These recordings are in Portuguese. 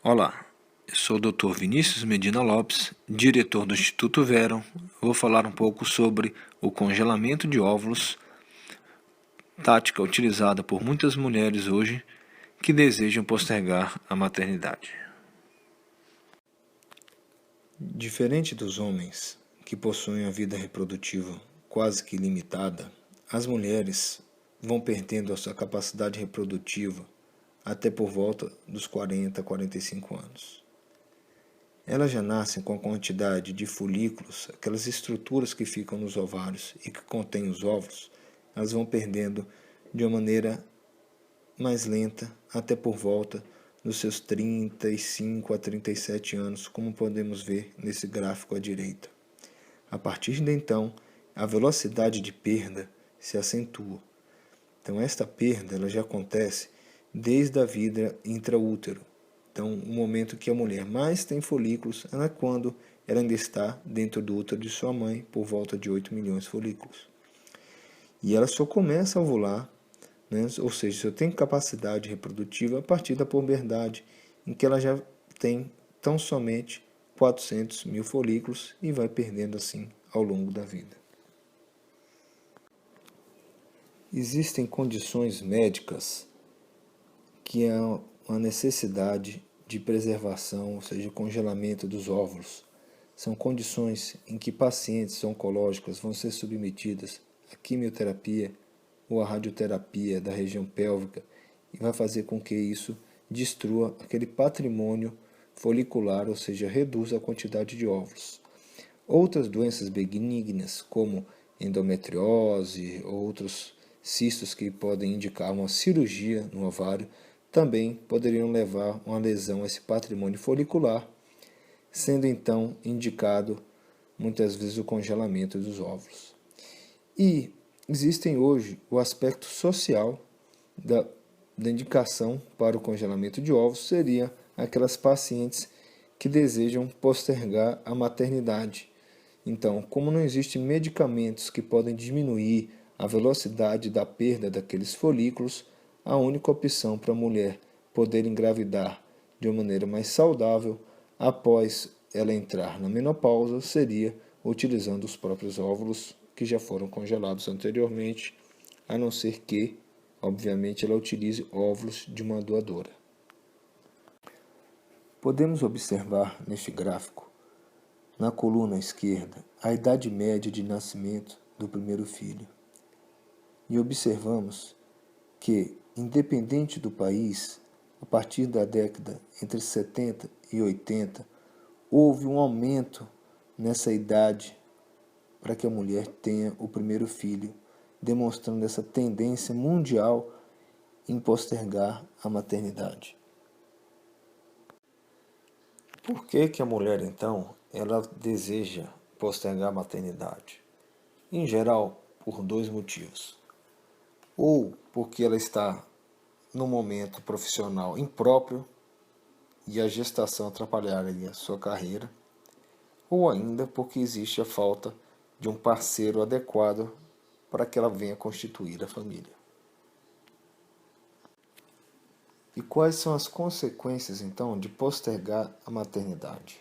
Olá, eu sou o Dr. Vinícius Medina Lopes, diretor do Instituto Veron. Vou falar um pouco sobre o congelamento de óvulos, tática utilizada por muitas mulheres hoje que desejam postergar a maternidade. Diferente dos homens, que possuem a vida reprodutiva quase que ilimitada, as mulheres vão perdendo a sua capacidade reprodutiva até por volta dos 40 a 45 anos. Elas já nascem com a quantidade de folículos, aquelas estruturas que ficam nos ovários e que contêm os óvulos, elas vão perdendo de uma maneira mais lenta até por volta dos seus 35 a 37 anos, como podemos ver nesse gráfico à direita. A partir de então, a velocidade de perda se acentua. Então, esta perda ela já acontece desde a vida intraútero. Então, o momento que a mulher mais tem folículos é quando ela ainda está dentro do útero de sua mãe, por volta de 8 milhões de folículos. E ela só começa a ovular, né? Ou seja, só tem capacidade reprodutiva a partir da puberdade, em que ela já tem tão somente 400 mil folículos e vai perdendo assim ao longo da vida. Existem condições médicas que há uma necessidade de preservação, ou seja, congelamento dos óvulos. São condições em que pacientes oncológicas vão ser submetidas à quimioterapia ou à radioterapia da região pélvica e vai fazer com que isso destrua aquele patrimônio folicular, ou seja, reduza a quantidade de óvulos. Outras doenças benignas, como endometriose ou outros cistos que podem indicar uma cirurgia no ovário, também poderiam levar uma lesão a esse patrimônio folicular, sendo então indicado muitas vezes o congelamento dos óvulos. E existem hoje o aspecto social da indicação para o congelamento de óvulos, seria aquelas pacientes que desejam postergar a maternidade. Então, como não existem medicamentos que podem diminuir a velocidade da perda daqueles folículos, a única opção para a mulher poder engravidar de uma maneira mais saudável após ela entrar na menopausa seria utilizando os próprios óvulos que já foram congelados anteriormente, a não ser que, obviamente, ela utilize óvulos de uma doadora. Podemos observar neste gráfico, na coluna esquerda, a idade média de nascimento do primeiro filho. E observamos que, independente do país, a partir da década entre 70 e 80, houve um aumento nessa idade para que a mulher tenha o primeiro filho, demonstrando essa tendência mundial em postergar a maternidade. Por que a mulher, então, ela deseja postergar a maternidade? Em geral, por dois motivos. Ou porque ela está no momento profissional impróprio e a gestação atrapalharia a sua carreira, ou ainda porque existe a falta de um parceiro adequado para que ela venha constituir a família. E quais são as consequências, então, de postergar a maternidade?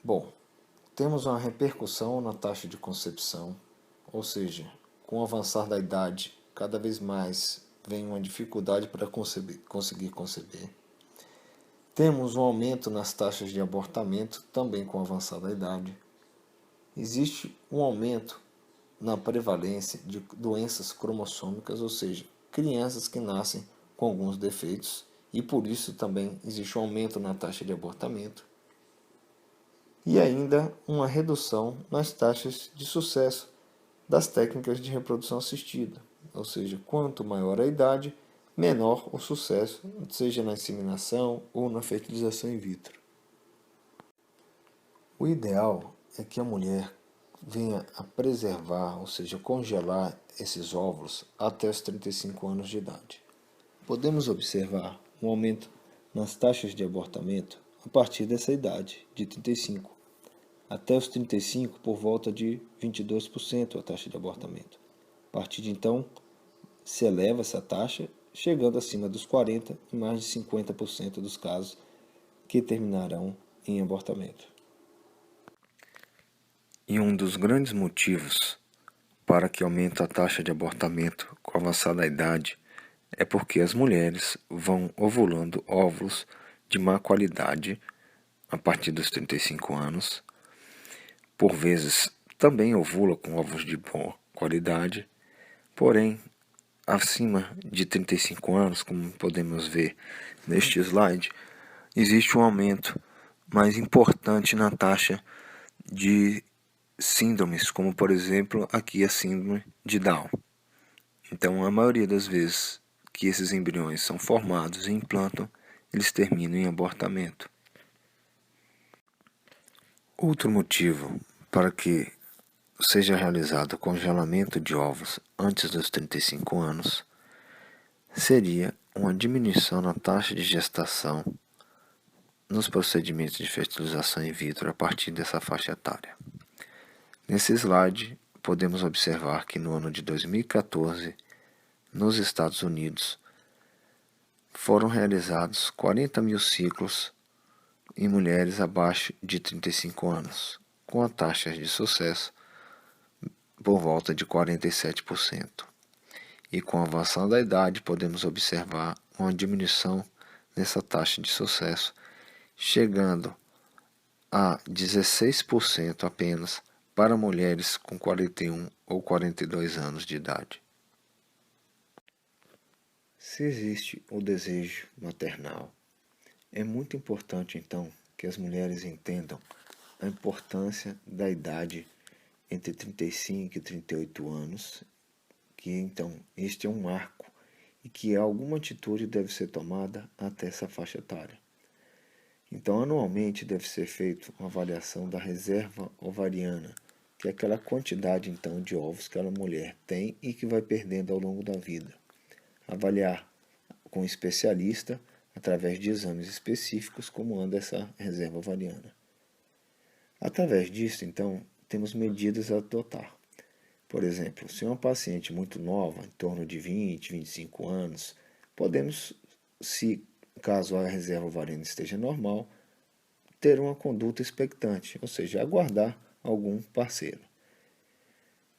Bom, temos uma repercussão na taxa de concepção, ou seja, com o avançar da idade, cada vez mais vem uma dificuldade para conseguir conceber. Temos um aumento nas taxas de abortamento, também com o avançar da idade. Existe um aumento na prevalência de doenças cromossômicas, ou seja, crianças que nascem com alguns defeitos, e por isso também existe um aumento na taxa de abortamento. E ainda uma redução nas taxas de sucesso das técnicas de reprodução assistida, ou seja, quanto maior a idade, menor o sucesso, seja na inseminação ou na fertilização in vitro. O ideal é que a mulher venha a preservar, ou seja, congelar esses óvulos até os 35 anos de idade. Podemos observar um aumento nas taxas de abortamento a partir dessa idade, de 35. Até os 35, por volta de 22% a taxa de abortamento. A partir de então, se eleva essa taxa, chegando acima dos 40 em mais de 50% dos casos que terminarão em abortamento. E um dos grandes motivos para que aumente a taxa de abortamento com a avançada idade é porque as mulheres vão ovulando óvulos de má qualidade a partir dos 35 anos. Por vezes também ovula com óvulos de boa qualidade, porém, acima de 35 anos, como podemos ver neste slide, existe um aumento mais importante na taxa de síndromes, como por exemplo aqui a síndrome de Down. Então, a maioria das vezes que esses embriões são formados e implantam, eles terminam em abortamento. Outro motivo para que seja realizado o congelamento de ovos antes dos 35 anos seria uma diminuição na taxa de gestação nos procedimentos de fertilização in vitro a partir dessa faixa etária. Nesse slide, podemos observar que no ano de 2014, nos Estados Unidos, foram realizados 40 mil ciclos em mulheres abaixo de 35 anos, com a taxa de sucesso por volta de 47%. E com a avançada da idade, podemos observar uma diminuição nessa taxa de sucesso, chegando a 16% apenas para mulheres com 41 ou 42 anos de idade. Se existe o desejo maternal, é muito importante então que as mulheres entendam a importância da idade entre 35 e 38 anos, que então este é um marco e que alguma atitude deve ser tomada até essa faixa etária. Então, anualmente deve ser feita uma avaliação da reserva ovariana, que é aquela quantidade então de ovos que a mulher tem e que vai perdendo ao longo da vida. Avaliar com um especialista através de exames específicos como anda essa reserva ovariana. Através disso, então, temos medidas a adotar. Por exemplo, se é uma paciente muito nova, em torno de 20, 25 anos, podemos, caso a reserva ovariana esteja normal, ter uma conduta expectante, ou seja, aguardar algum parceiro.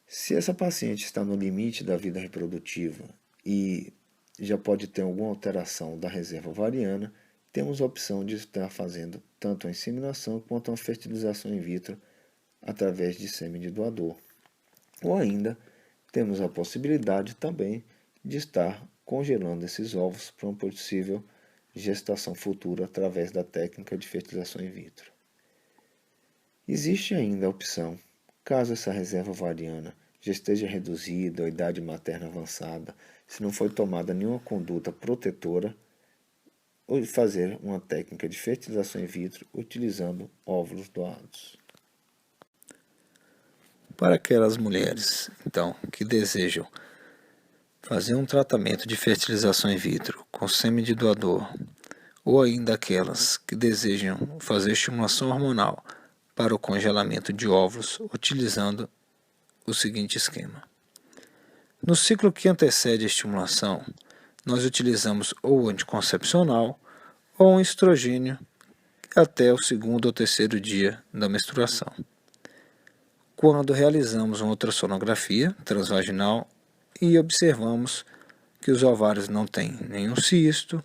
Se essa paciente está no limite da vida reprodutiva e já pode ter alguma alteração da reserva ovariana, temos a opção de estar fazendo tanto a inseminação quanto a fertilização in vitro através de sêmen de doador. Ou ainda, temos a possibilidade também de estar congelando esses ovos para uma possível gestação futura através da técnica de fertilização in vitro. Existe ainda a opção, caso essa reserva ovariana já esteja reduzida ou idade materna avançada, se não foi tomada nenhuma conduta protetora, ou fazer uma técnica de fertilização in vitro utilizando óvulos doados. Para aquelas mulheres, então, que desejam fazer um tratamento de fertilização in vitro com sêmen de doador, ou ainda aquelas que desejam fazer estimulação hormonal para o congelamento de óvulos utilizando o seguinte esquema. No ciclo que antecede a estimulação, nós utilizamos ou anticoncepcional ou um estrogênio até o segundo ou terceiro dia da menstruação. Quando realizamos uma ultrassonografia transvaginal e observamos que os ovários não têm nenhum cisto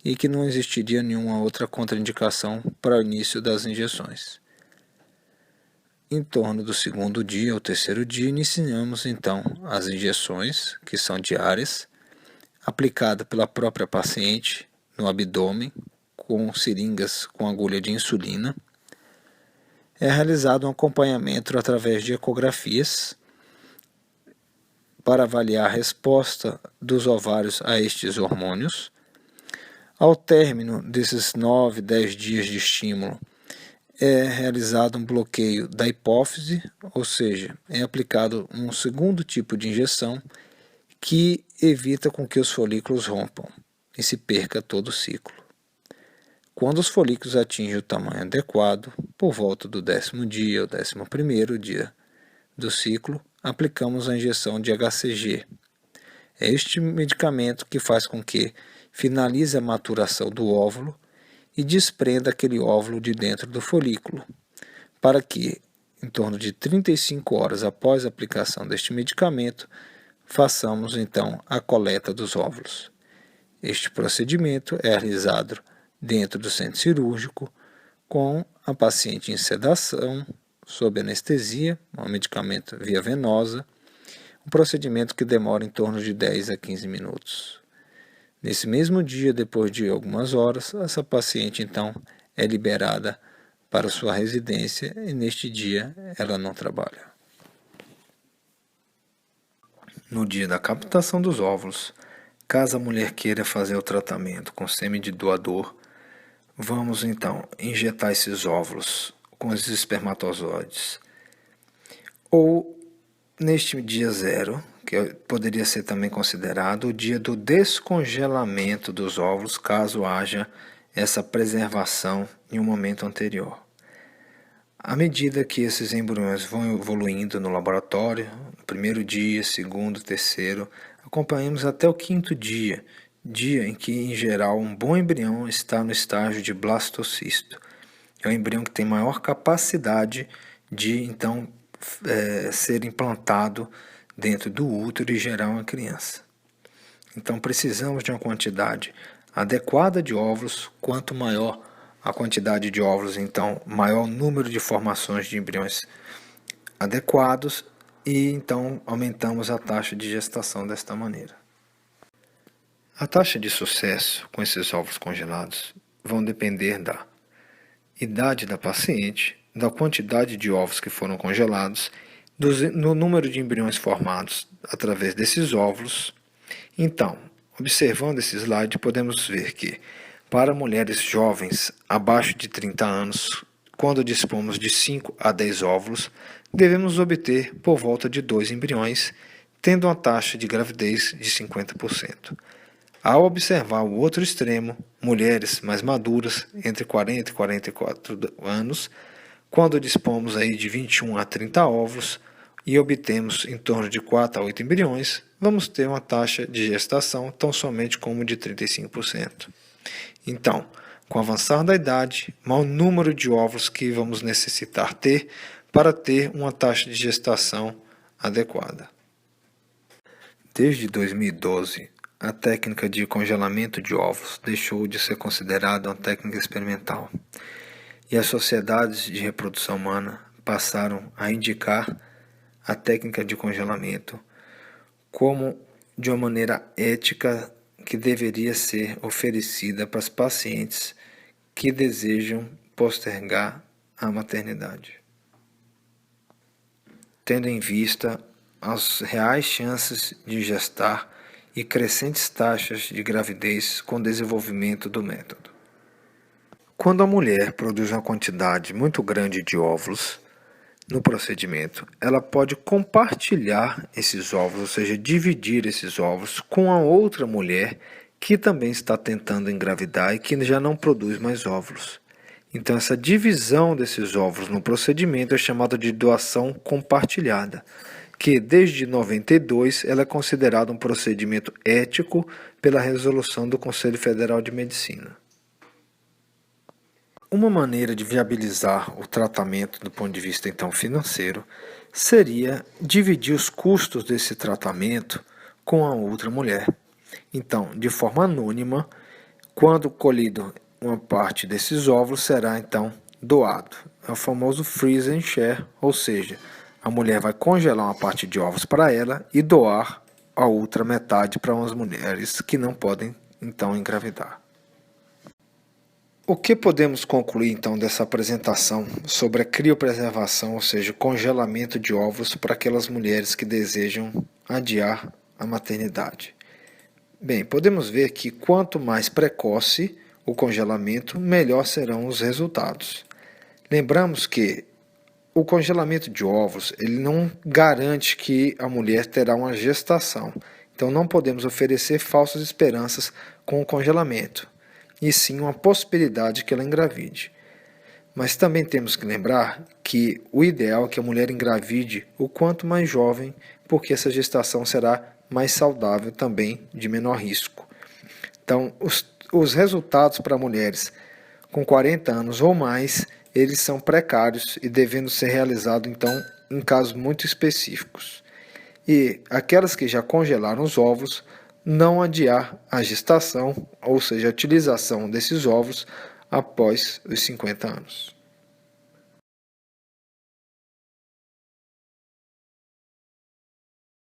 e que não existiria nenhuma outra contraindicação para o início das injeções. Em torno do segundo dia ou terceiro dia, iniciamos então as injeções, que são diárias, aplicadas pela própria paciente no abdômen, com seringas com agulha de insulina. É realizado um acompanhamento através de ecografias para avaliar a resposta dos ovários a estes hormônios. Ao término desses 9, 10 dias de estímulo, é realizado um bloqueio da hipófise, ou seja, é aplicado um segundo tipo de injeção que evita com que os folículos rompam e se perca todo o ciclo. Quando os folículos atingem o tamanho adequado, por volta do 10º dia ou 11º dia do ciclo, aplicamos a injeção de HCG. É este medicamento que faz com que finalize a maturação do óvulo e desprenda aquele óvulo de dentro do folículo, para que, em torno de 35 horas após a aplicação deste medicamento, façamos então a coleta dos óvulos. Este procedimento é realizado dentro do centro cirúrgico, com a paciente em sedação, sob anestesia, um medicamento via venosa, um procedimento que demora em torno de 10 a 15 minutos. Nesse mesmo dia, depois de algumas horas, essa paciente então é liberada para sua residência e neste dia ela não trabalha. No dia da captação dos óvulos, caso a mulher queira fazer o tratamento com sêmen de doador, vamos então injetar esses óvulos com os espermatozoides. Ou neste dia zero, que poderia ser também considerado o dia do descongelamento dos óvulos, caso haja essa preservação em um momento anterior. À medida que esses embriões vão evoluindo no laboratório, no primeiro dia, segundo, terceiro, acompanhamos até o quinto dia, dia em que, em geral, um bom embrião está no estágio de blastocisto. É o embrião que tem maior capacidade de, então, ser implantado dentro do útero e gerar uma criança. Então, precisamos de uma quantidade adequada de óvulos. Quanto maior a quantidade de óvulos, então, maior o número de formações de embriões adequados e, então, aumentamos a taxa de gestação desta maneira. A taxa de sucesso com esses óvulos congelados vão depender da idade da paciente, da quantidade de ovos que foram congelados, no número de embriões formados através desses óvulos. Então, observando esse slide, podemos ver que, para mulheres jovens abaixo de 30 anos, quando dispomos de 5 a 10 óvulos, devemos obter por volta de 2 embriões, tendo uma taxa de gravidez de 50%. Ao observar o outro extremo, mulheres mais maduras, entre 40 e 44 anos, quando dispomos aí de 21 a 30 óvulos e obtemos em torno de 4 a 8 embriões, vamos ter uma taxa de gestação tão somente como de 35%. Então, com o avançar da idade, maior número de óvulos que vamos necessitar ter para ter uma taxa de gestação adequada. Desde 2012, a técnica de congelamento de óvulos deixou de ser considerada uma técnica experimental e as sociedades de reprodução humana passaram a indicar a técnica de congelamento como de uma maneira ética que deveria ser oferecida para as pacientes que desejam postergar a maternidade, tendo em vista as reais chances de gestar e crescentes taxas de gravidez com o desenvolvimento do método. Quando a mulher produz uma quantidade muito grande de óvulos no procedimento, ela pode compartilhar esses óvulos, ou seja, dividir esses óvulos com a outra mulher que também está tentando engravidar e que já não produz mais óvulos. Então, essa divisão desses óvulos no procedimento é chamada de doação compartilhada, que desde 92 ela é considerada um procedimento ético pela resolução do Conselho Federal de Medicina. Uma maneira de viabilizar o tratamento do ponto de vista então financeiro seria dividir os custos desse tratamento com a outra mulher. Então, de forma anônima, quando colhido uma parte desses óvulos será então doado. É o famoso freeze and share, ou seja, a mulher vai congelar uma parte de ovos para ela e doar a outra metade para umas mulheres que não podem então engravidar. O que podemos concluir então dessa apresentação sobre a criopreservação, ou seja, o congelamento de óvulos para aquelas mulheres que desejam adiar a maternidade? Bem, podemos ver que quanto mais precoce o congelamento, melhor serão os resultados. Lembramos que o congelamento de óvulos ele não garante que a mulher terá uma gestação, então não podemos oferecer falsas esperanças com o congelamento, e sim uma possibilidade que ela engravide. Mas também temos que lembrar que o ideal é que a mulher engravide o quanto mais jovem, porque essa gestação será mais saudável também, de menor risco. Então, os resultados para mulheres com 40 anos ou mais, eles são precários e devendo ser realizados, então, em casos muito específicos. E aquelas que já congelaram os ovos, não adiar a gestação, ou seja, a utilização desses ovos após os 50 anos.